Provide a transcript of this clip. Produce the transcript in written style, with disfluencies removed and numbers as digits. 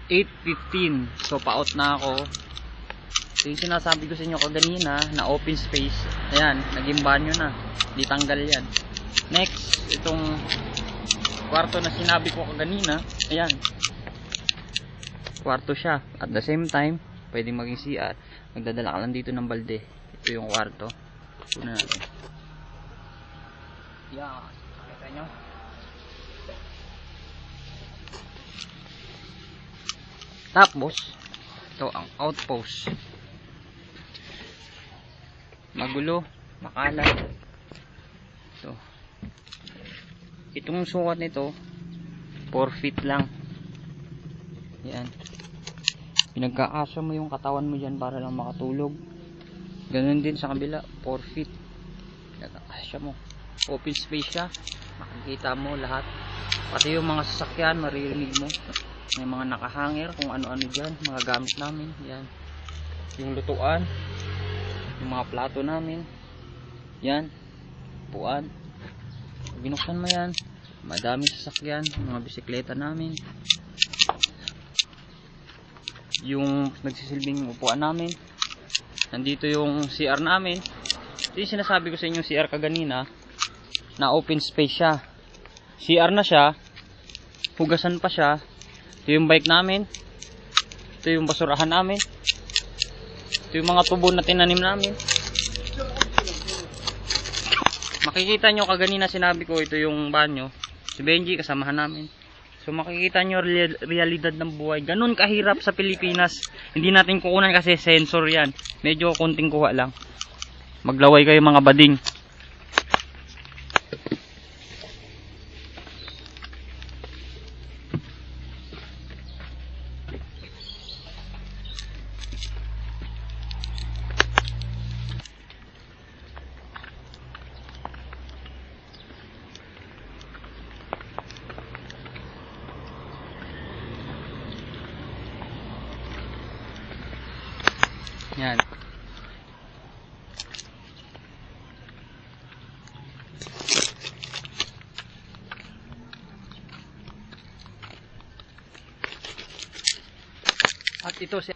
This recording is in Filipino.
8:15. So pa-out na ako. So yung sinasabi ko sa inyo kaganina na open space, ayan, naging banyo na, di tanggal yan. Next, itong kwarto na sinabi ko kaganina, ayan, kwarto siya. At the same time, pwedeng maging CR. Magdadala ka lang dito ng balde. Ito yung kwarto. Una natin. Yan, nakita nyo. Tapos, ito ang outpost. Magulo, makalat. Ito. Itong sukat nito 4 feet lang. Yan. Pinagkakasya mo yung katawan mo dyan para lang makatulog. Ganun din sa kabila, 4 feet. Pinagkakasya mo. Open space siya. Makikita mo lahat. Pati yung mga sasakyan, maririnig mo. May mga nakahangir kung ano-ano dyan, mga gamit namin. Yan. Yung lutuan, yung mga plato namin. Yan. Puan. Binuksan mo yan, madaming sasakyan, mga bisikleta namin. Yung nagsisilbing upuan namin. Nandito yung CR namin. Ito yung sinasabi ko sa inyo CR kaganina, na open space siya. CR na siya, hugasan pa siya. Ito yung bike namin. Ito yung basurahan namin. Ito yung mga tubo na tinanim namin. Makikita nyo kaganina sinabi ko, ito yung banyo. Si Benji kasamahan namin. So makikita nyo realidad ng buhay. Ganun kahirap sa Pilipinas. Hindi natin kukunan kasi sensor yan. Medyo konting kuha lang. Maglaway kayo mga bading. Yan. At ito si